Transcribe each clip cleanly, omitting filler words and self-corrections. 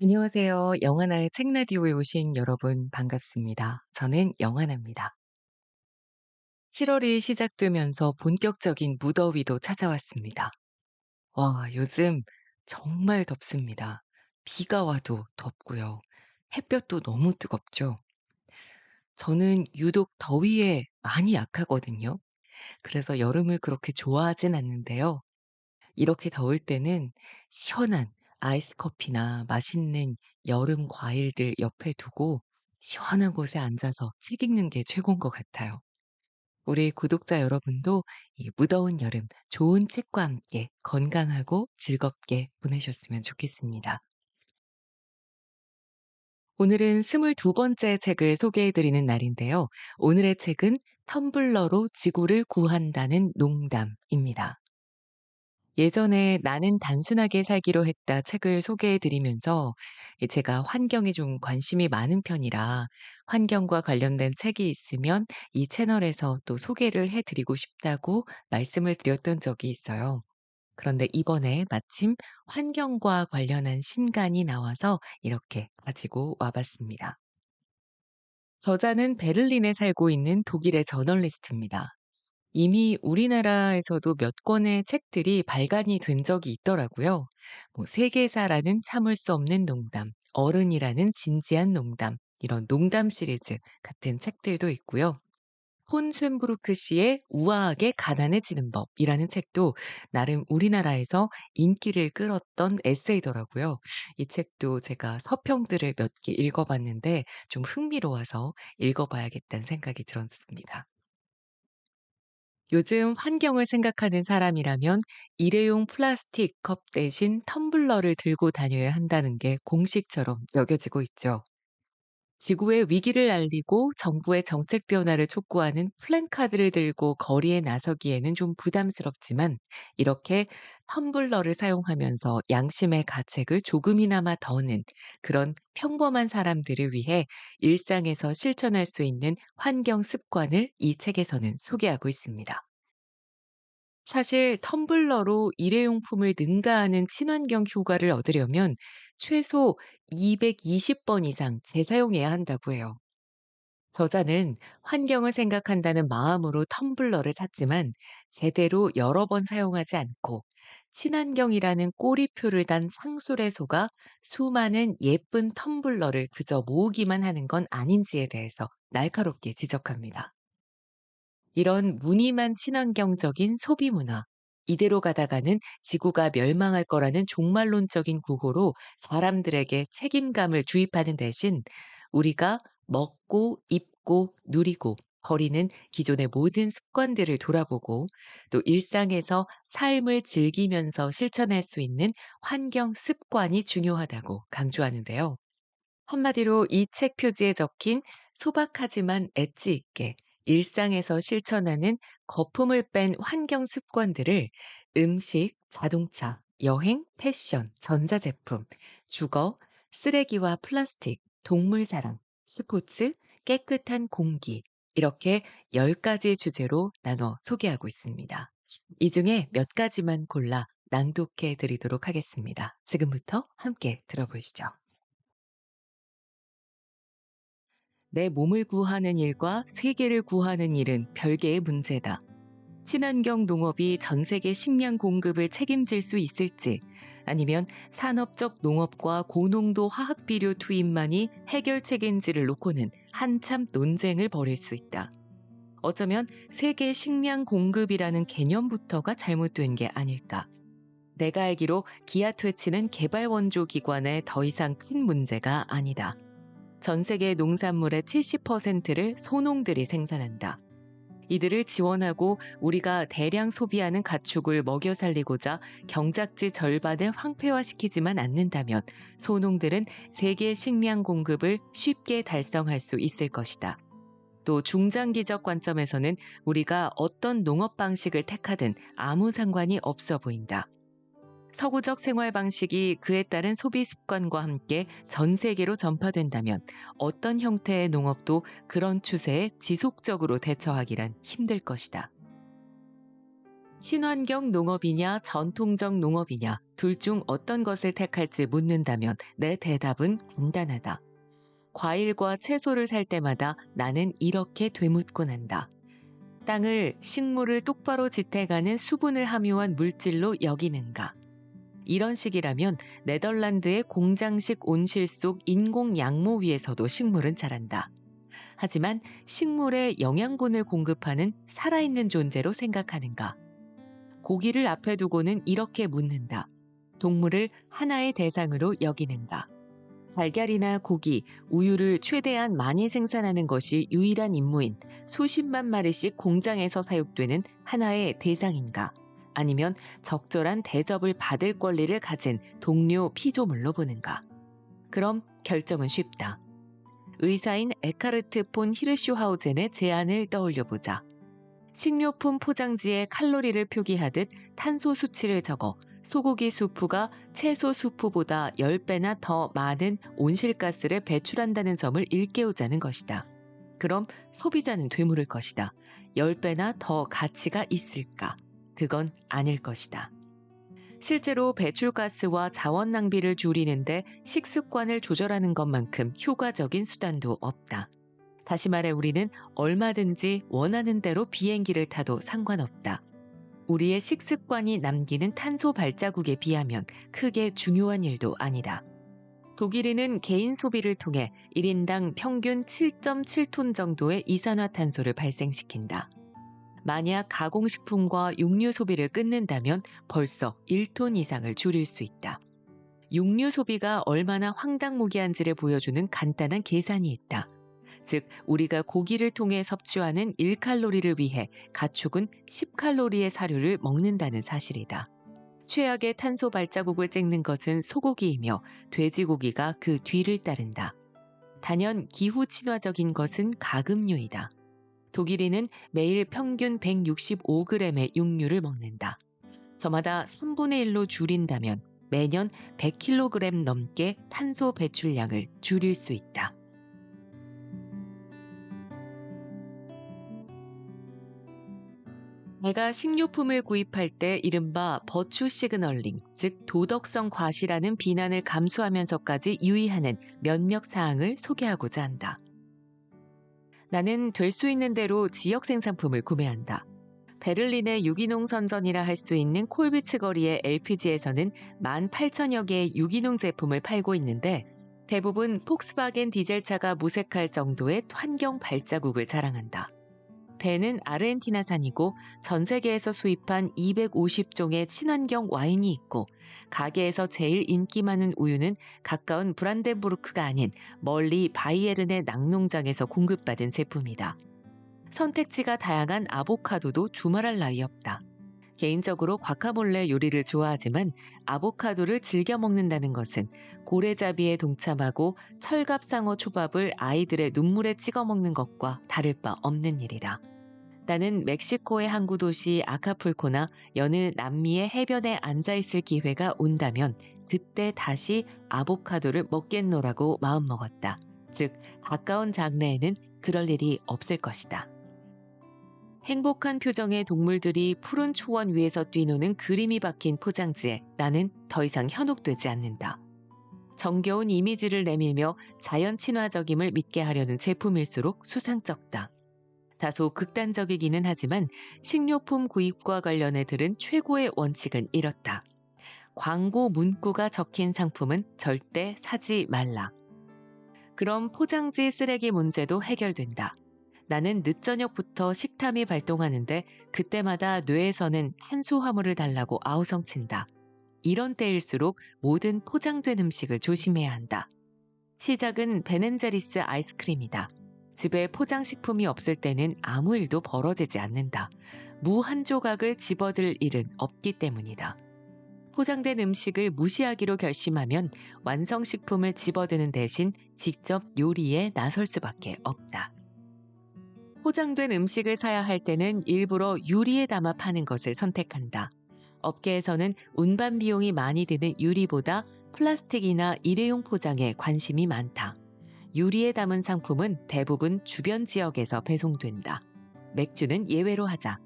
안녕하세요. 영하나의 책 라디오에 오신 여러분 반갑습니다. 저는 영하나입니다. 7월이 시작되면서 본격적인 무더위도 찾아왔습니다. 와, 요즘 정말 덥습니다. 비가 와도 덥고요. 햇볕도 너무 뜨겁죠. 저는 유독 더위에 많이 약하거든요. 그래서 여름을 그렇게 좋아하진 않는데요. 이렇게 더울 때는 시원한 아이스 커피나 맛있는 여름 과일들 옆에 두고 시원한 곳에 앉아서 책 읽는 게 최고인 것 같아요. 우리 구독자 여러분도 이 무더운 여름 좋은 책과 함께 건강하고 즐겁게 보내셨으면 좋겠습니다. 오늘은 22번째 책을 소개해 드리는 날인데요. 오늘의 책은 텀블러로 지구를 구한다는 농담입니다. 예전에 나는 단순하게 살기로 했다 책을 소개해 드리면서 제가 환경에 좀 관심이 많은 편이라 환경과 관련된 책이 있으면 이 채널에서 또 소개를 해 드리고 싶다고 말씀을 드렸던 적이 있어요. 그런데 이번에 마침 환경과 관련한 신간이 나와서 이렇게 가지고 와 봤습니다. 저자는 베를린에 살고 있는 독일의 저널리스트입니다. 이미 우리나라에서도 몇 권의 책들이 발간이 된 적이 있더라고요. 세계사라는 참을 수 없는 농담, 어른이라는 진지한 농담, 이런 농담 시리즈 같은 책들도 있고요. 폰 쇤브루크 씨의 우아하게 가난해지는 법이라는 책도 나름 우리나라에서 인기를 끌었던 에세이더라고요. 이 책도 제가 서평들을 몇 개 읽어봤는데 좀 흥미로워서 읽어봐야겠다는 생각이 들었습니다. 요즘 환경을 생각하는 사람이라면 일회용 플라스틱 컵 대신 텀블러를 들고 다녀야 한다는 게 공식처럼 여겨지고 있죠. 지구의 위기를 알리고 정부의 정책 변화를 촉구하는 플랜카드를 들고 거리에 나서기에는 좀 부담스럽지만 이렇게 텀블러를 사용하면서 양심의 가책을 조금이나마 더는 그런 평범한 사람들을 위해 일상에서 실천할 수 있는 환경 습관을 이 책에서는 소개하고 있습니다. 사실 텀블러로 일회용품을 능가하는 친환경 효과를 얻으려면 최소 220번 이상 재사용해야 한다고 해요. 저자는 환경을 생각한다는 마음으로 텀블러를 샀지만 제대로 여러 번 사용하지 않고 친환경이라는 꼬리표를 단 상술에 속아 수많은 예쁜 텀블러를 그저 모으기만 하는 건 아닌지에 대해서 날카롭게 지적합니다. 이런 무늬만 친환경적인 소비 문화, 이대로 가다가는 지구가 멸망할 거라는 종말론적인 구호로 사람들에게 책임감을 주입하는 대신 우리가 먹고 입고 누리고 버리는 기존의 모든 습관들을 돌아보고 또 일상에서 삶을 즐기면서 실천할 수 있는 환경 습관이 중요하다고 강조하는데요. 한마디로 이 책 표지에 적힌 소박하지만 엣지 있게 일상에서 실천하는 거품을 뺀 환경 습관들을 음식, 자동차, 여행, 패션, 전자제품, 주거, 쓰레기와 플라스틱, 동물 사랑, 스포츠, 깨끗한 공기, 이렇게 10가지 주제로 나눠 소개하고 있습니다. 이 중에 몇 가지만 골라 낭독해 드리도록 하겠습니다. 지금부터 함께 들어보시죠. 내 몸을 구하는 일과 세계를 구하는 일은 별개의 문제다. 친환경 농업이 전 세계 식량 공급을 책임질 수 있을지, 아니면 산업적 농업과 고농도 화학 비료 투입만이 해결책인지를 놓고는 한참 논쟁을 벌일 수 있다. 어쩌면 세계 식량 공급이라는 개념부터가 잘못된 게 아닐까. 내가 알기로 기아 퇴치는 개발 원조 기관에 더 이상 큰 문제가 아니다. 전 세계 농산물의 70%를 소농들이 생산한다. 이들을 지원하고 우리가 대량 소비하는 가축을 먹여 살리고자 경작지 절반을 황폐화시키지만 않는다면 소농들은 세계 식량 공급을 쉽게 달성할 수 있을 것이다. 또 중장기적 관점에서는 우리가 어떤 농업 방식을 택하든 아무 상관이 없어 보인다. 서구적 생활 방식이 그에 따른 소비 습관과 함께 전 세계로 전파된다면 어떤 형태의 농업도 그런 추세에 지속적으로 대처하기란 힘들 것이다. 친환경 농업이냐 전통적 농업이냐 둘 중 어떤 것을 택할지 묻는다면 내 대답은 간단하다. 과일과 채소를 살 때마다 나는 이렇게 되묻곤 한다. 땅을 식물을 똑바로 지탱하는 수분을 함유한 물질로 여기는가? 이런 식이라면 네덜란드의 공장식 온실 속 인공 양모 위에서도 식물은 자란다. 하지만 식물에 영양분을 공급하는 살아있는 존재로 생각하는가? 고기를 앞에 두고는 이렇게 묻는다. 동물을 하나의 대상으로 여기는가? 달걀이나 고기, 우유를 최대한 많이 생산하는 것이 유일한 임무인 수십만 마리씩 공장에서 사육되는 하나의 대상인가? 아니면 적절한 대접을 받을 권리를 가진 동료 피조물로 보는가? 그럼 결정은 쉽다. 의사인 에카르트 폰 히르슈하우젠의 제안을 떠올려보자. 식료품 포장지에 칼로리를 표기하듯 탄소 수치를 적어 소고기 수프가 채소 수프보다 10배나 더 많은 온실가스를 배출한다는 점을 일깨우자는 것이다. 그럼 소비자는 되물을 것이다. 10배나 더 가치가 있을까? 그건 아닐 것이다. 실제로 배출가스와 자원 낭비를 줄이는데 식습관을 조절하는 것만큼 효과적인 수단도 없다. 다시 말해 우리는 얼마든지 원하는 대로 비행기를 타도 상관없다. 우리의 식습관이 남기는 탄소 발자국에 비하면 크게 중요한 일도 아니다. 독일인은 개인 소비를 통해 1인당 평균 7.7톤 정도의 이산화탄소를 발생시킨다. 만약 가공식품과 육류 소비를 끊는다면 벌써 1톤 이상을 줄일 수 있다. 육류 소비가 얼마나 황당무계한지를 보여주는 간단한 계산이 있다. 즉, 우리가 고기를 통해 섭취하는 1칼로리를 위해 가축은 10칼로리의 사료를 먹는다는 사실이다. 최악의 탄소 발자국을 찍는 것은 소고기이며 돼지고기가 그 뒤를 따른다. 단연 기후 친화적인 것은 가금류이다. 독일인은 매일 평균 165g의 육류를 먹는다. 저마다 3분의 1로 줄인다면 매년 100kg 넘게 탄소 배출량을 줄일 수 있다. 내가 식료품을 구입할 때 이른바 버추 시그널링, 즉 도덕성 과시라는 비난을 감수하면서까지 유의하는 몇몇 사항을 소개하고자 한다. 나는 될 수 있는 대로 지역 생산품을 구매한다. 베를린의 유기농 선전이라 할 수 있는 콜비츠 거리의 LPG에서는 18,000여 개의 유기농 제품을 팔고 있는데 대부분 폭스바겐 디젤차가 무색할 정도의 환경 발자국을 자랑한다. 배는 아르헨티나산이고 전 세계에서 수입한 250종의 친환경 와인이 있고 가게에서 제일 인기 많은 우유는 가까운 브란덴부르크가 아닌 멀리 바이에른의 낙농장에서 공급받은 제품이다. 선택지가 다양한 아보카도도 두말할 나위 없다. 개인적으로 과카몰레 요리를 좋아하지만 아보카도를 즐겨 먹는다는 것은 고래잡이에 동참하고 철갑상어 초밥을 아이들의 눈물에 찍어 먹는 것과 다를 바 없는 일이다. 나는 멕시코의 항구 도시 아카풀코나 여느 남미의 해변에 앉아있을 기회가 온다면 그때 다시 아보카도를 먹겠노라고 마음먹었다. 즉, 가까운 장래에는 그럴 일이 없을 것이다. 행복한 표정의 동물들이 푸른 초원 위에서 뛰노는 그림이 박힌 포장지에 나는 더 이상 현혹되지 않는다. 정겨운 이미지를 내밀며 자연 친화적임을 믿게 하려는 제품일수록 수상쩍다. 다소 극단적이기는 하지만 식료품 구입과 관련해 들은 최고의 원칙은 이렇다. 광고 문구가 적힌 상품은 절대 사지 말라. 그럼 포장지 쓰레기 문제도 해결된다. 나는 늦저녁부터 식탐이 발동하는데 그때마다 뇌에서는 탄수화물을 달라고 아우성친다. 이런 때일수록 모든 포장된 음식을 조심해야 한다. 시작은 베넨제리스 아이스크림이다. 집에 포장식품이 없을 때는 아무 일도 벌어지지 않는다. 무 한 조각을 집어들 일은 없기 때문이다. 포장된 음식을 무시하기로 결심하면 완성식품을 집어드는 대신 직접 요리에 나설 수밖에 없다. 포장된 음식을 사야 할 때는 일부러 유리에 담아 파는 것을 선택한다. 업계에서는 운반 비용이 많이 드는 유리보다 플라스틱이나 일회용 포장에 관심이 많다. 유리에 담은 상품은 대부분 주변 지역에서 배송된다. 맥주는 예외로 하자.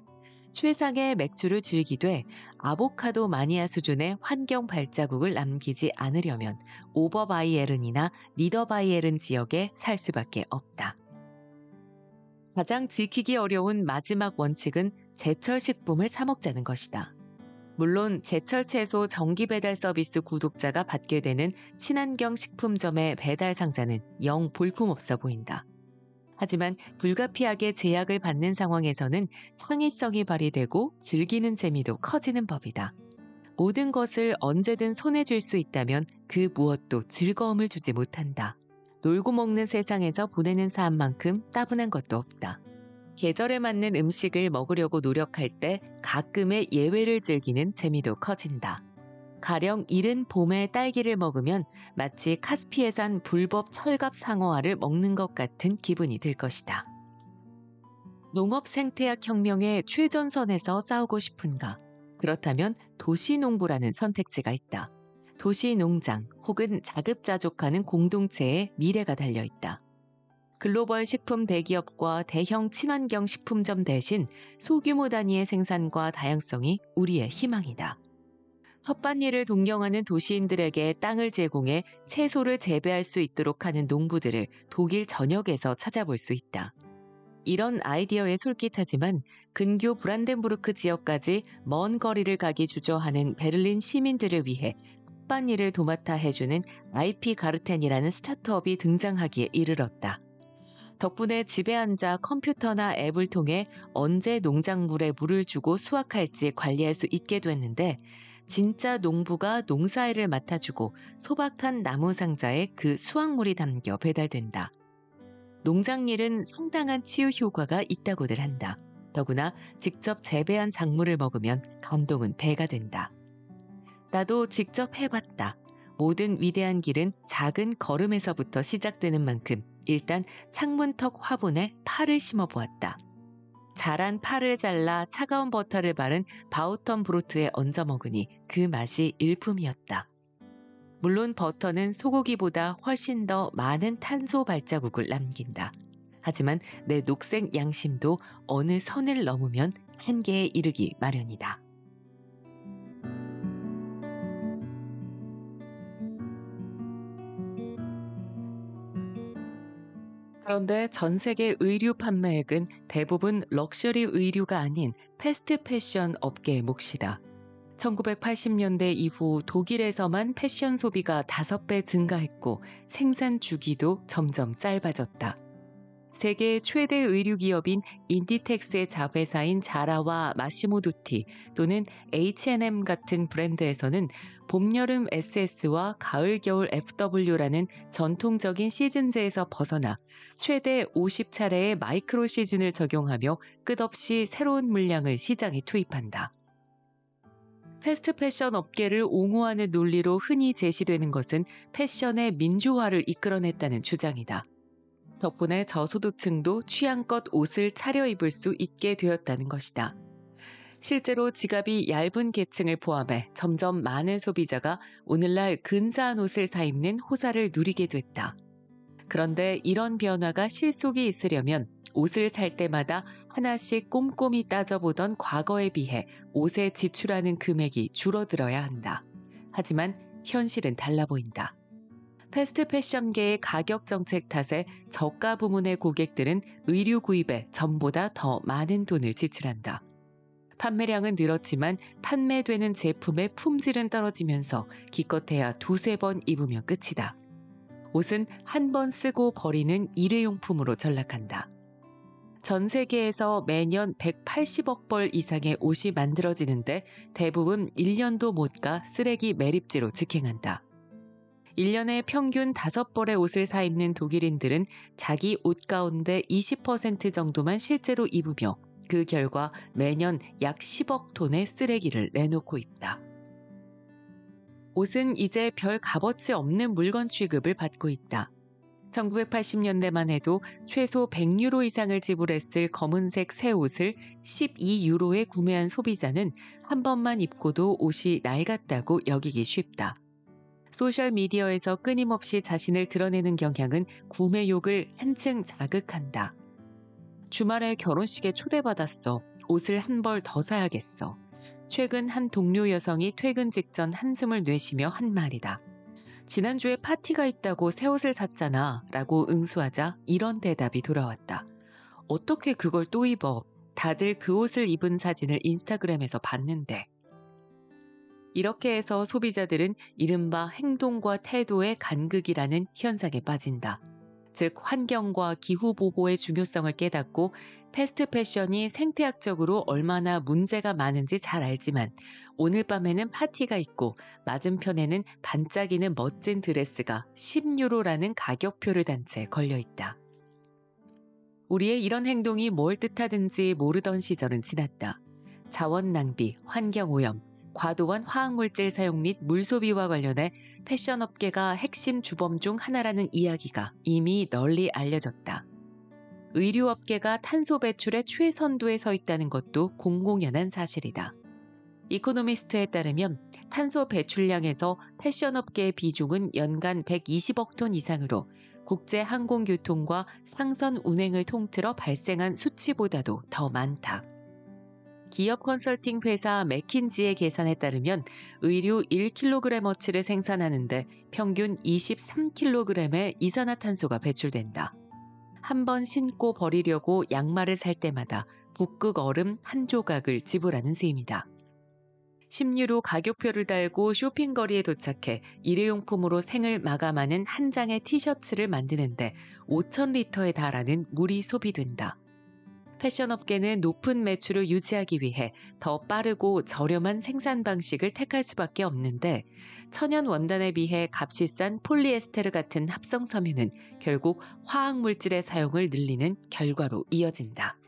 최상의 맥주를 즐기되 아보카도 마니아 수준의 환경 발자국을 남기지 않으려면 오버바이에른이나 니더바이에른 지역에 살 수밖에 없다. 가장 지키기 어려운 마지막 원칙은 제철 식품을 사 먹자는 것이다. 물론 제철 채소 정기 배달 서비스 구독자가 받게 되는 친환경 식품점의 배달 상자는 영 볼품없어 보인다. 하지만 불가피하게 제약을 받는 상황에서는 창의성이 발휘되고 즐기는 재미도 커지는 법이다. 모든 것을 언제든 손에 쥘 수 있다면 그 무엇도 즐거움을 주지 못한다. 놀고 먹는 세상에서 보내는 삶만큼 따분한 것도 없다. 계절에 맞는 음식을 먹으려고 노력할 때 가끔의 예외를 즐기는 재미도 커진다. 가령 이른 봄에 딸기를 먹으면 마치 카스피해산 불법 철갑 상어알을 먹는 것 같은 기분이 들 것이다. 농업 생태학 혁명의 최전선에서 싸우고 싶은가? 그렇다면 도시농부라는 선택지가 있다. 도시농장 혹은 자급자족하는 공동체의 미래가 달려있다. 글로벌 식품 대기업과 대형 친환경 식품점 대신 소규모 단위의 생산과 다양성이 우리의 희망이다. 텃밭일을 동경하는 도시인들에게 땅을 제공해 채소를 재배할 수 있도록 하는 농부들을 독일 전역에서 찾아볼 수 있다. 이런 아이디어에 솔깃하지만 근교 브란덴부르크 지역까지 먼 거리를 가기 주저하는 베를린 시민들을 위해 텃밭일을 도맡아 해주는 IP 가르텐이라는 스타트업이 등장하기에 이르렀다. 덕분에 집에 앉아 컴퓨터나 앱을 통해 언제 농작물에 물을 주고 수확할지 관리할 수 있게 됐는데 진짜 농부가 농사일을 맡아주고 소박한 나무 상자에 그 수확물이 담겨 배달된다. 농장일은 상당한 치유 효과가 있다고들 한다. 더구나 직접 재배한 작물을 먹으면 감동은 배가 된다. 나도 직접 해봤다. 모든 위대한 길은 작은 걸음에서부터 시작되는 만큼 일단 창문턱 화분에 파를 심어보았다. 자란 파를 잘라 차가운 버터를 바른 바우턴브로트에 얹어 먹으니 그 맛이 일품이었다. 물론 버터는 소고기보다 훨씬 더 많은 탄소 발자국을 남긴다. 하지만 내 녹색 양심도 어느 선을 넘으면 한계에 이르기 마련이다. 그런데 전 세계 의류 판매액은 대부분 럭셔리 의류가 아닌 패스트 패션 업계의 몫이다. 1980년대 이후 독일에서만 패션 소비가 5배 증가했고 생산 주기도 점점 짧아졌다. 세계 최대 의류 기업인 인디텍스의 자회사인 자라와 마시모 두티 또는 H&M 같은 브랜드에서는 봄, 여름 SS와 가을, 겨울 FW라는 전통적인 시즌제에서 벗어나 최대 50차례의 마이크로 시즌을 적용하며 끝없이 새로운 물량을 시장에 투입한다. 패스트 패션 업계를 옹호하는 논리로 흔히 제시되는 것은 패션의 민주화를 이끌어냈다는 주장이다. 덕분에 저소득층도 취향껏 옷을 차려입을 수 있게 되었다는 것이다. 실제로 지갑이 얇은 계층을 포함해 점점 많은 소비자가 오늘날 근사한 옷을 사입는 호사를 누리게 됐다. 그런데 이런 변화가 실속이 있으려면 옷을 살 때마다 하나씩 꼼꼼히 따져보던 과거에 비해 옷에 지출하는 금액이 줄어들어야 한다. 하지만 현실은 달라 보인다. 패스트 패션계의 가격 정책 탓에 저가 부문의 고객들은 의류 구입에 전보다 더 많은 돈을 지출한다. 판매량은 늘었지만 판매되는 제품의 품질은 떨어지면서 기껏해야 2-3번 입으면 끝이다. 옷은 한 번 쓰고 버리는 일회용품으로 전락한다. 전 세계에서 매년 180억 벌 이상의 옷이 만들어지는데 대부분 1년도 못 가 쓰레기 매립지로 직행한다. 1년에 평균 5벌의 옷을 사입는 독일인들은 자기 옷 가운데 20% 정도만 실제로 입으며 그 결과 매년 약 10억 톤의 쓰레기를 내놓고 있다. 옷은 이제 별 값어치 없는 물건 취급을 받고 있다. 1980년대만 해도 최소 100유로 이상을 지불했을 검은색 새 옷을 12유로에 구매한 소비자는 한 번만 입고도 옷이 낡았다고 여기기 쉽다. 소셜미디어에서 끊임없이 자신을 드러내는 경향은 구매욕을 한층 자극한다. 주말에 결혼식에 초대받았어. 옷을 한 벌 더 사야겠어. 최근 한 동료 여성이 퇴근 직전 한숨을 내쉬며 한 말이다. 지난주에 파티가 있다고 새 옷을 샀잖아 라고 응수하자 이런 대답이 돌아왔다. 어떻게 그걸 또 입어? 다들 그 옷을 입은 사진을 인스타그램에서 봤는데. 이렇게 해서 소비자들은 이른바 행동과 태도의 간극이라는 현상에 빠진다. 즉 환경과 기후 보호의 중요성을 깨닫고 패스트 패션이 생태학적으로 얼마나 문제가 많은지 잘 알지만 오늘 밤에는 파티가 있고 맞은편에는 반짝이는 멋진 드레스가 10유로라는 가격표를 단 채 걸려있다. 우리의 이런 행동이 뭘 뜻하든지 모르던 시절은 지났다. 자원 낭비, 환경 오염, 과도한 화학물질 사용 및 물 소비와 관련해 패션 업계가 핵심 주범 중 하나라는 이야기가 이미 널리 알려졌다. 의류 업계가 탄소 배출의 최선두에 서 있다는 것도 공공연한 사실이다. 이코노미스트에 따르면 탄소 배출량에서 패션 업계의 비중은 연간 120억 톤 이상으로 국제 항공교통과 상선 운행을 통틀어 발생한 수치보다도 더 많다. 기업 컨설팅 회사 맥킨지의 계산에 따르면 의류 1kg어치를 생산하는데 평균 23kg의 이산화탄소가 배출된다. 한 번 신고 버리려고 양말을 살 때마다 북극 얼음 한 조각을 지불하는 셈이다. 10유로 가격표를 달고 쇼핑거리에 도착해 일회용품으로 생을 마감하는 한 장의 티셔츠를 만드는데 5,000리터에 달하는 물이 소비된다. 패션업계는 높은 매출을 유지하기 위해 더 빠르고 저렴한 생산 방식을 택할 수밖에 없는데 천연 원단에 비해 값이 싼 폴리에스테르 같은 합성 섬유는 결국 화학물질의 사용을 늘리는 결과로 이어진다.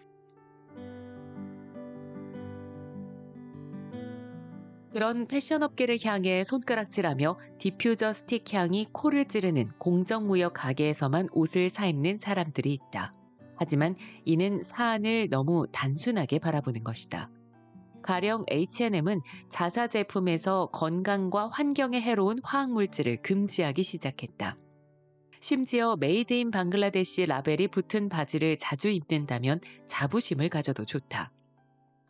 그런 패션업계를 향해 손가락질하며 디퓨저 스틱 향이 코를 찌르는 공정무역 가게에서만 옷을 사입는 사람들이 있다. 하지만 이는 사안을 너무 단순하게 바라보는 것이다. 가령 H&M은 자사 제품에서 건강과 환경에 해로운 화학물질을 금지하기 시작했다. 심지어 메이드 인 방글라데시 라벨이 붙은 바지를 자주 입는다면 자부심을 가져도 좋다.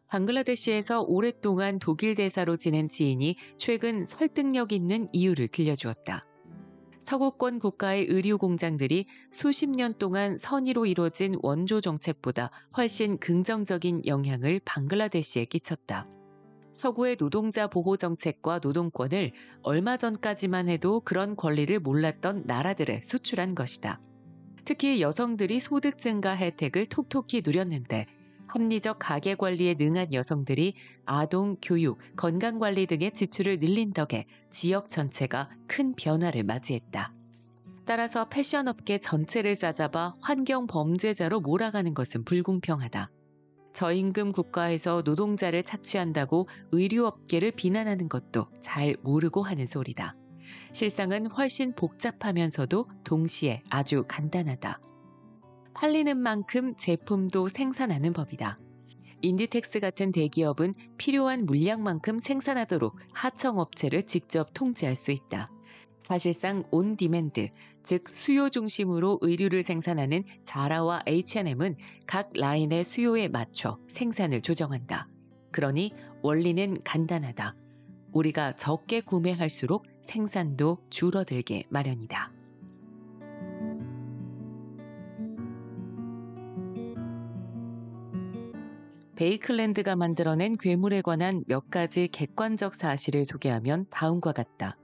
방글라데시에서 오랫동안 독일 대사로 지낸 지인이 최근 설득력 있는 이유를 들려주었다. 서구권 국가의 의류 공장들이 수십 년 동안 선의로 이루어진 원조 정책보다 훨씬 긍정적인 영향을 방글라데시에 끼쳤다. 서구의 노동자 보호 정책과 노동권을 얼마 전까지만 해도 그런 권리를 몰랐던 나라들에 수출한 것이다. 특히 여성들이 소득 증가 혜택을 톡톡히 누렸는데 합리적 가계 관리에 능한 여성들이 아동, 교육, 건강관리 등의 지출을 늘린 덕에 지역 전체가 큰 변화를 맞이했다. 따라서 패션업계 전체를 싸잡아 환경 범죄자로 몰아가는 것은 불공평하다. 저임금 국가에서 노동자를 착취한다고 의류업계를 비난하는 것도 잘 모르고 하는 소리다. 실상은 훨씬 복잡하면서도 동시에 아주 간단하다. 팔리는 만큼 제품도 생산하는 법이다. 인디텍스 같은 대기업은 필요한 물량만큼 생산하도록 하청업체를 직접 통제할 수 있다. 사실상 온 디맨드, 즉 수요 중심으로 의류를 생산하는 자라와 H&M은 각 라인의 수요에 맞춰 생산을 조정한다. 그러니 원리는 간단하다. 우리가 적게 구매할수록 생산도 줄어들게 마련이다. 베이클랜드가 만들어낸 괴물에 관한 몇 가지 객관적 사실을 소개하면 다음과 같다.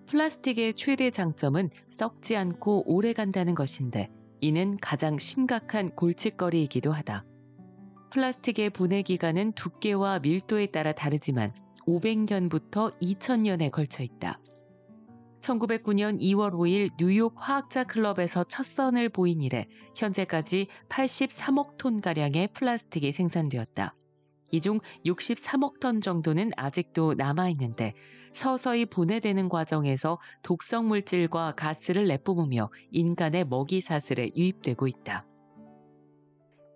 플라스틱의 최대 장점은 썩지 않고 오래 간다는 것인데 이는 가장 심각한 골칫거리이기도 하다. 플라스틱의 분해 기간은 두께와 밀도에 따라 다르지만 500년부터 2000년에 걸쳐 있다. 1909년 2월 5일 뉴욕 화학자 클럽에서 첫 선을 보인 이래 현재까지 83억 톤가량의 플라스틱이 생산되었다. 이 중 63억 톤 정도는 아직도 남아있는데 서서히 분해되는 과정에서 독성 물질과 가스를 내뿜으며 인간의 먹이 사슬에 유입되고 있다.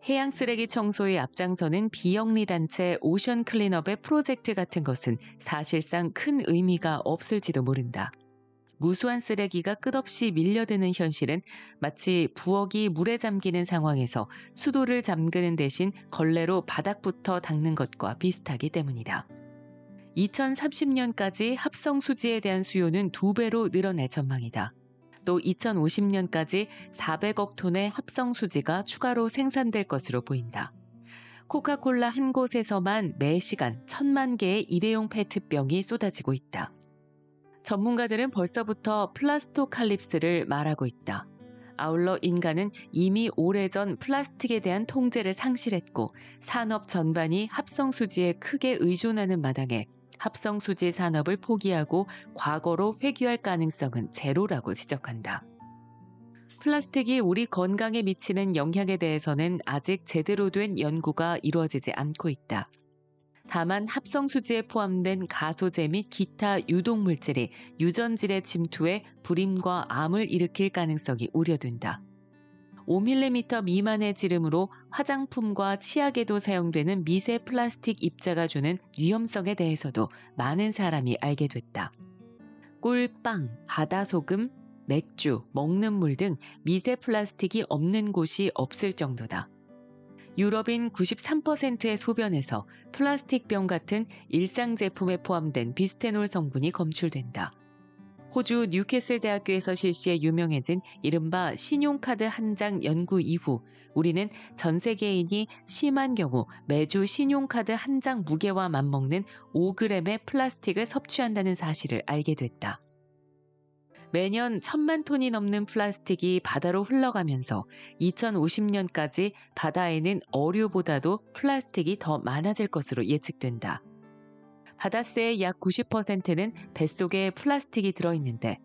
해양 쓰레기 청소에 앞장서는 비영리 단체 오션 클린업의 프로젝트 같은 것은 사실상 큰 의미가 없을지도 모른다. 무수한 쓰레기가 끝없이 밀려드는 현실은 마치 부엌이 물에 잠기는 상황에서 수도를 잠그는 대신 걸레로 바닥부터 닦는 것과 비슷하기 때문이다. 2030년까지 합성 수지에 대한 수요는 2배로 늘어날 전망이다. 또 2050년까지 400억 톤의 합성 수지가 추가로 생산될 것으로 보인다. 코카콜라 한 곳에서만 매 시간 1,000만 개의 일회용 페트병이 쏟아지고 있다. 전문가들은 벌써부터 플라스토칼립스를 말하고 있다. 아울러 인간은 이미 오래전 플라스틱에 대한 통제를 상실했고 산업 전반이 합성수지에 크게 의존하는 마당에 합성수지 산업을 포기하고 과거로 회귀할 가능성은 제로라고 지적한다. 플라스틱이 우리 건강에 미치는 영향에 대해서는 아직 제대로 된 연구가 이루어지지 않고 있다. 다만 합성수지에 포함된 가소제 및 기타 유독물질이 유전질에 침투해 불임과 암을 일으킬 가능성이 우려된다. 5mm 미만의 지름으로 화장품과 치약에도 사용되는 미세 플라스틱 입자가 주는 위험성에 대해서도 많은 사람이 알게 됐다. 꿀, 빵, 바다소금, 맥주, 먹는 물 등 미세 플라스틱이 없는 곳이 없을 정도다. 유럽인 93%의 소변에서 플라스틱병 같은 일상 제품에 포함된 비스테놀 성분이 검출된다. 호주 뉴캐슬 대학교에서 실시해 유명해진 이른바 신용카드 한 장 연구 이후 우리는 전 세계인이 심한 경우 매주 신용카드 한 장 무게와 맞먹는 5g의 플라스틱을 섭취한다는 사실을 알게 됐다. 매년 1,000만 톤이 넘는 플라스틱이 바다로 흘러가면서 2050년까지 바다에는 어류보다도 플라스틱이 더 많아질 것으로 예측된다. 바다새의 약 90%는 뱃속에 플라스틱이 들어있는데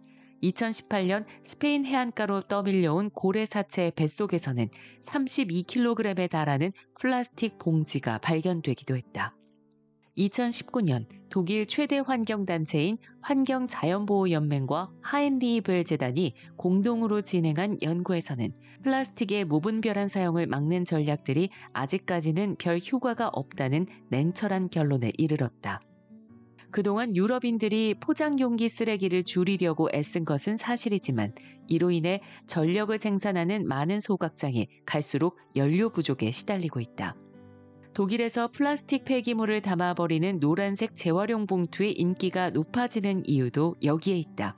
2018년 스페인 해안가로 떠밀려온 고래 사체의 뱃속에서는 32kg에 달하는 플라스틱 봉지가 발견되기도 했다. 2019년 독일 최대 환경단체인 환경자연보호연맹과 하인리히벨 재단이 공동으로 진행한 연구에서는 플라스틱의 무분별한 사용을 막는 전략들이 아직까지는 별 효과가 없다는 냉철한 결론에 이르렀다. 그동안 유럽인들이 포장용기 쓰레기를 줄이려고 애쓴 것은 사실이지만 이로 인해 전력을 생산하는 많은 소각장이 갈수록 연료 부족에 시달리고 있다. 독일에서 플라스틱 폐기물을 담아버리는 노란색 재활용 봉투의 인기가 높아지는 이유도 여기에 있다.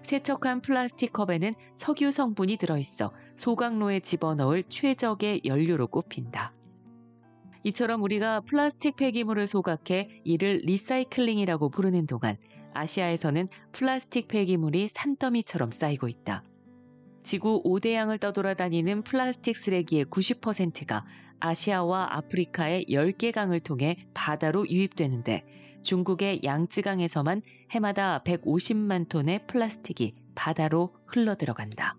세척한 플라스틱 컵에는 석유 성분이 들어있어 소각로에 집어넣을 최적의 연료로 꼽힌다. 이처럼 우리가 플라스틱 폐기물을 소각해 이를 리사이클링이라고 부르는 동안 아시아에서는 플라스틱 폐기물이 산더미처럼 쌓이고 있다. 지구 5대양을 떠돌아다니는 플라스틱 쓰레기의 90%가 아시아와 아프리카의 10개 강을 통해 바다로 유입되는데 중국의 양쯔강에서만 해마다 150만 톤의 플라스틱이 바다로 흘러들어간다.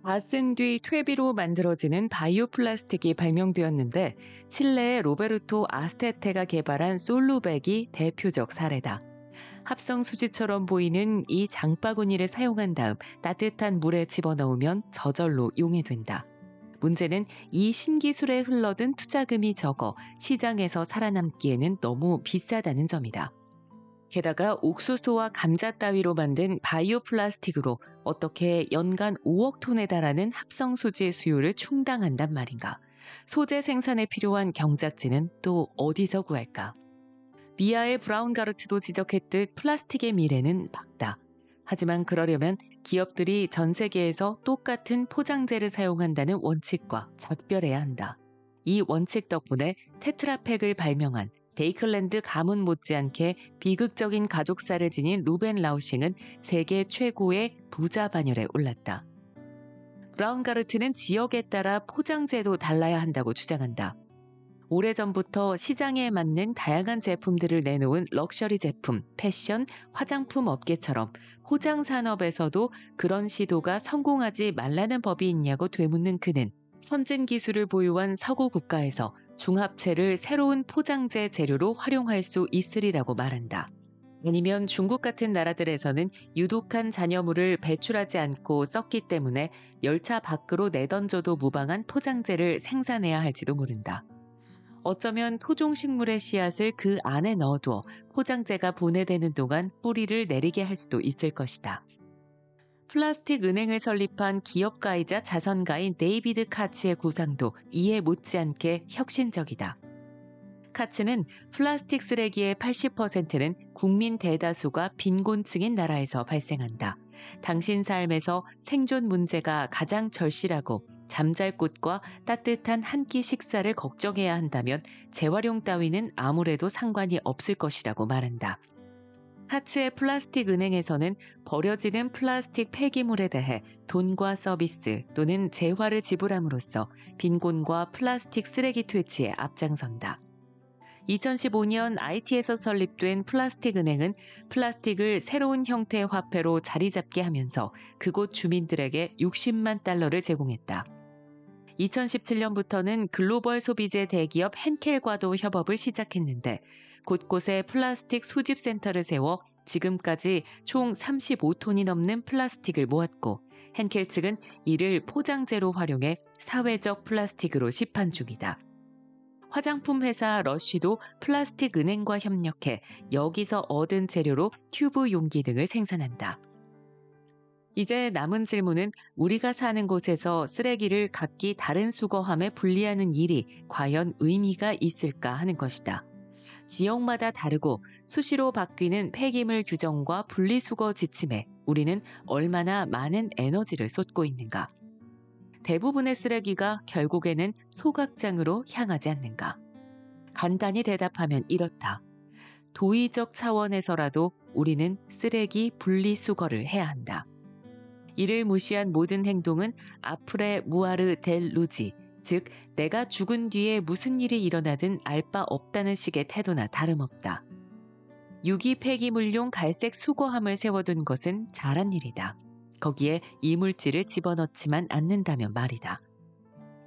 다 쓴 뒤 퇴비로 만들어지는 바이오 플라스틱이 발명되었는데 칠레의 로베르토 아스테테가 개발한 솔루백이 대표적 사례다. 합성 수지처럼 보이는 이 장바구니를 사용한 다음 따뜻한 물에 집어넣으면 저절로 용해된다. 문제는 이 신기술에 흘러든 투자금이 적어 시장에서 살아남기에는 너무 비싸다는 점이다. 게다가 옥수수와 감자 따위로 만든 바이오 플라스틱으로 어떻게 연간 5억 톤에 달하는 합성 수지의 수요를 충당한단 말인가? 소재 생산에 필요한 경작지는 또 어디서 구할까? 미아의 브라운가르트도 지적했듯 플라스틱의 미래는 밝다. 하지만 그러려면 기업들이 전 세계에서 똑같은 포장재를 사용한다는 원칙과 작별해야 한다. 이 원칙 덕분에 테트라팩을 발명한 베이클랜드 가문 못지않게 비극적인 가족사를 지닌 루벤 라우싱은 세계 최고의 부자 반열에 올랐다. 브라운가르트는 지역에 따라 포장재도 달라야 한다고 주장한다. 오래전부터 시장에 맞는 다양한 제품들을 내놓은 럭셔리 제품, 패션, 화장품 업계처럼 포장 산업에서도 그런 시도가 성공하지 말라는 법이 있냐고 되묻는 그는 선진 기술을 보유한 서구 국가에서 중합체를 새로운 포장재 재료로 활용할 수 있으리라고 말한다. 아니면 중국 같은 나라들에서는 유독한 잔여물을 배출하지 않고 썩기 때문에 열차 밖으로 내던져도 무방한 포장재를 생산해야 할지도 모른다. 어쩌면 토종 식물의 씨앗을 그 안에 넣어두어 포장재가 분해되는 동안 뿌리를 내리게 할 수도 있을 것이다. 플라스틱 은행을 설립한 기업가이자 자선가인 데이비드 카츠의 구상도 이에 못지않게 혁신적이다. 카츠는 플라스틱 쓰레기의 80%는 국민 대다수가 빈곤층인 나라에서 발생한다. 당신 삶에서 생존 문제가 가장 절실하고 잠잘 곳과 따뜻한 한 끼 식사를 걱정해야 한다면 재활용 따위는 아무래도 상관이 없을 것이라고 말한다. 카츠의 플라스틱 은행에서는 버려지는 플라스틱 폐기물에 대해 돈과 서비스 또는 재화를 지불함으로써 빈곤과 플라스틱 쓰레기 퇴치에 앞장선다. 2015년 IT에서 설립된 플라스틱 은행은 플라스틱을 새로운 형태의 화폐로 자리 잡게 하면서 그곳 주민들에게 60만 달러를 제공했다. 2017년부터는 글로벌 소비재 대기업 henkel과도 협업을 시작했는데 곳곳에 플라스틱 수집 센터를 세워 지금까지 총 35톤이 넘는 플라스틱을 모았고 henkel 측은 이를 포장재로 활용해 사회적 플라스틱으로 시판 중이다. 화장품 회사 러쉬도 플라스틱 은행과 협력해 여기서 얻은 재료로 튜브 용기 등을 생산한다. 이제 남은 질문은 우리가 사는 곳에서 쓰레기를 각기 다른 수거함에 분리하는 일이 과연 의미가 있을까 하는 것이다. 지역마다 다르고 수시로 바뀌는 폐기물 규정과 분리수거 지침에 우리는 얼마나 많은 에너지를 쏟고 있는가? 대부분의 쓰레기가 결국에는 소각장으로 향하지 않는가? 간단히 대답하면 이렇다. 도의적 차원에서라도 우리는 쓰레기 분리수거를 해야 한다. 이를 무시한 모든 행동은 아프레 무아르 델 루지, 즉 내가 죽은 뒤에 무슨 일이 일어나든 알 바 없다는 식의 태도나 다름없다. 유기 폐기물용 갈색 수거함을 세워둔 것은 잘한 일이다. 거기에 이물질을 집어넣지만 않는다면 말이다.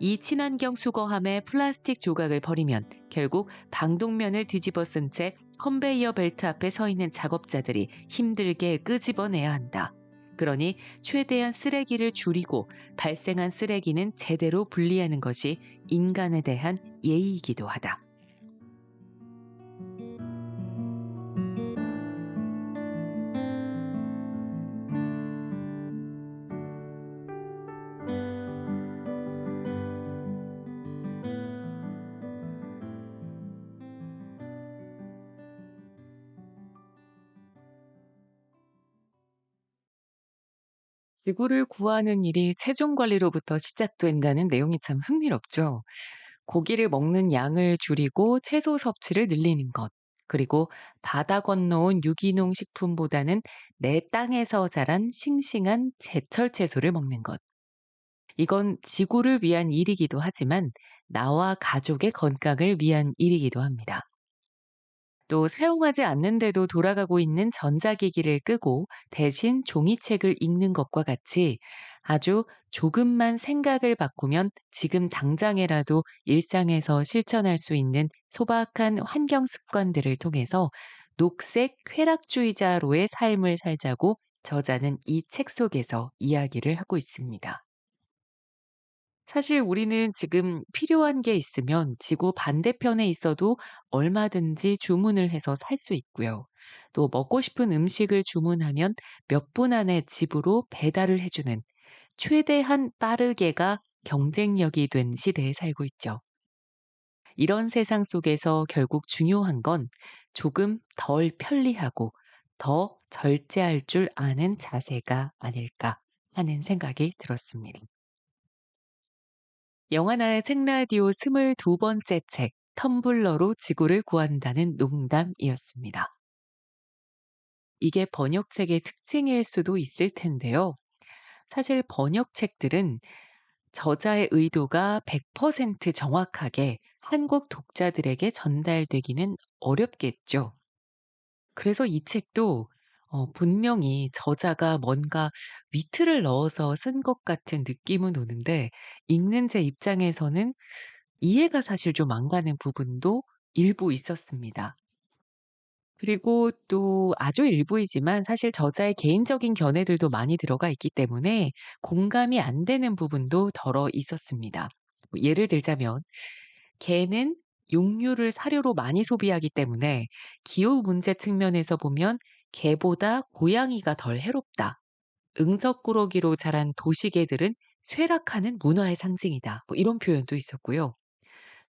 이 친환경 수거함에 플라스틱 조각을 버리면 결국 방독면을 뒤집어 쓴 채 컨베이어 벨트 앞에 서 있는 작업자들이 힘들게 끄집어내야 한다. 그러니 최대한 쓰레기를 줄이고 발생한 쓰레기는 제대로 분리하는 것이 인간에 대한 예의이기도 하다. 지구를 구하는 일이 체중 관리로부터 시작된다는 내용이 참 흥미롭죠. 고기를 먹는 양을 줄이고 채소 섭취를 늘리는 것, 그리고 바다 건너온 유기농 식품보다는 내 땅에서 자란 싱싱한 제철 채소를 먹는 것. 이건 지구를 위한 일이기도 하지만 나와 가족의 건강을 위한 일이기도 합니다. 또 사용하지 않는데도 돌아가고 있는 전자기기를 끄고 대신 종이책을 읽는 것과 같이 아주 조금만 생각을 바꾸면 지금 당장에라도 일상에서 실천할 수 있는 소박한 환경 습관들을 통해서 녹색 쾌락주의자로의 삶을 살자고 저자는 이 책 속에서 이야기를 하고 있습니다. 사실 우리는 지금 필요한 게 있으면 지구 반대편에 있어도 얼마든지 주문을 해서 살 수 있고요. 또 먹고 싶은 음식을 주문하면 몇 분 안에 집으로 배달을 해주는 최대한 빠르게가 경쟁력이 된 시대에 살고 있죠. 이런 세상 속에서 결국 중요한 건 조금 덜 편리하고 더 절제할 줄 아는 자세가 아닐까 하는 생각이 들었습니다. 영화나의 책라디오 22번째 책 텀블러로 지구를 구한다는 농담이었습니다. 이게 번역책의 특징일 수도 있을 텐데요. 사실 번역책들은 저자의 의도가 100% 정확하게 한국 독자들에게 전달되기는 어렵겠죠. 그래서 이 책도 분명히 저자가 뭔가 위트를 넣어서 쓴 것 같은 느낌은 오는데 읽는 제 입장에서는 이해가 사실 좀 안 가는 부분도 일부 있었습니다. 그리고 또 아주 일부이지만 사실 저자의 개인적인 견해들도 많이 들어가 있기 때문에 공감이 안 되는 부분도 더러 있었습니다. 뭐 예를 들자면 "개는 육류를 사료로 많이 소비하기 때문에 기후 문제 측면에서 보면 개보다 고양이가 덜 해롭다. 응석꾸러기로 자란 도시개들은 쇠락하는 문화의 상징이다. 뭐 이런 표현도 있었고요.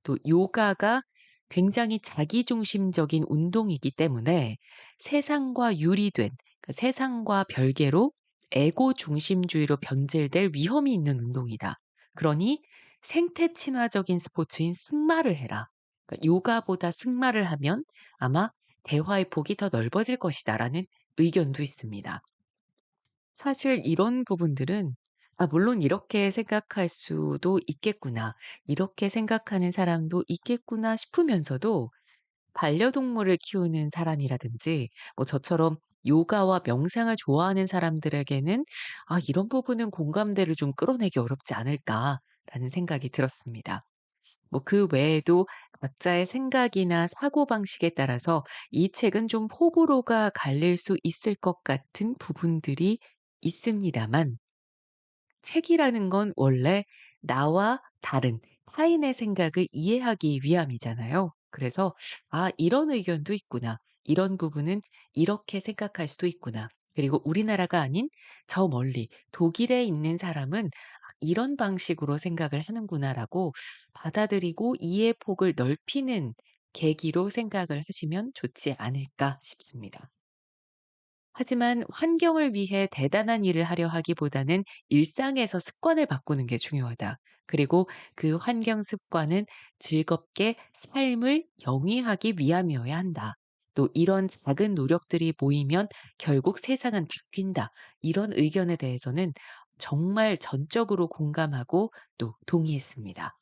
또 요가가 굉장히 자기중심적인 운동이기 때문에 세상과 유리된, 그러니까 세상과 별개로 에고 중심주의로 변질될 위험이 있는 운동이다. 그러니 생태 친화적인 스포츠인 승마를 해라. 그러니까 요가보다 승마를 하면 아마 대화의 폭이 더 넓어질 것이다라는 의견도 있습니다. 사실 이런 부분들은 물론 이렇게 생각할 수도 있겠구나. 이렇게 생각하는 사람도 있겠구나 싶으면서도 반려동물을 키우는 사람이라든지 뭐 저처럼 요가와 명상을 좋아하는 사람들에게는 '이런 부분은 공감대를 좀 끌어내기 어렵지 않을까.'라는 생각이 들었습니다. 뭐 그 외에도 각자의 생각이나 사고방식에 따라서 이 책은 좀 호불호가 갈릴 수 있을 것 같은 부분들이 있습니다만, 책이라는 건 원래 나와 다른 타인의 생각을 이해하기 위함이잖아요. 그래서 '아 이런 의견도 있구나. 이런 부분은 이렇게 생각할 수도 있구나. 그리고 우리나라가 아닌 저 멀리 독일에 있는 사람은 이런 방식으로 생각을 하는구나.'라고 받아들이고 이해 폭을 넓히는 계기로 생각을 하시면 좋지 않을까 싶습니다. 하지만 환경을 위해 대단한 일을 하려 하기보다는 일상에서 습관을 바꾸는 게 중요하다. 그리고 그 환경 습관은 즐겁게 삶을 영위하기 위함이어야 한다. 또 이런 작은 노력들이 모이면 결국 세상은 바뀐다. 이런 의견에 대해서는 정말 전적으로 공감하고 또 동의했습니다.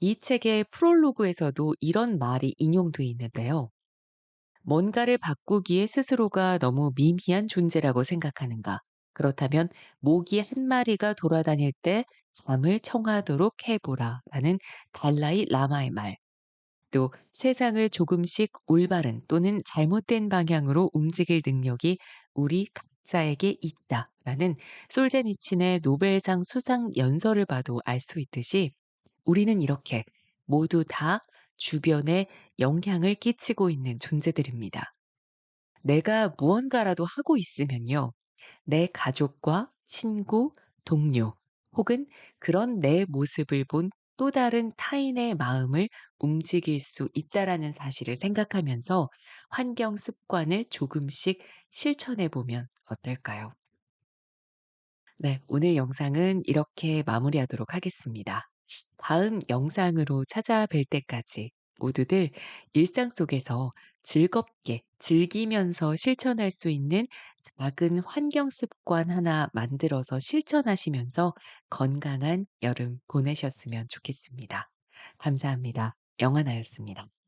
이 책의 프롤로그에서도 이런 말이 인용돼 있는데요. 뭔가를 바꾸기에 스스로가 너무 미미한 존재라고 생각하는가? 그렇다면 모기 한 마리가 돌아다닐 때 잠을 청하도록 해보라. 라는 달라이 라마의 말. 또 세상을 조금씩 올바른 또는 잘못된 방향으로 움직일 능력이 우리 각자에게 있다. 라는 솔제니친의 노벨상 수상 연설을 봐도 알 수 있듯이 우리는 이렇게 모두 다 주변에 영향을 끼치고 있는 존재들입니다. 내가 무언가라도 하고 있으면요. 내 가족과 친구, 동료, 혹은 그런 내 모습을 본 또 다른 타인의 마음을 움직일 수 있다라는 사실을 생각하면서 환경 습관을 조금씩 실천해 보면 어떨까요? 네, 오늘 영상은 이렇게 마무리하도록 하겠습니다. 다음 영상으로 찾아뵐 때까지 모두들 일상 속에서 즐겁게 즐기면서 실천할 수 있는 작은 환경 습관 하나 만들어서 실천하시면서 건강한 여름 보내셨으면 좋겠습니다. 감사합니다. 영하나였습니다.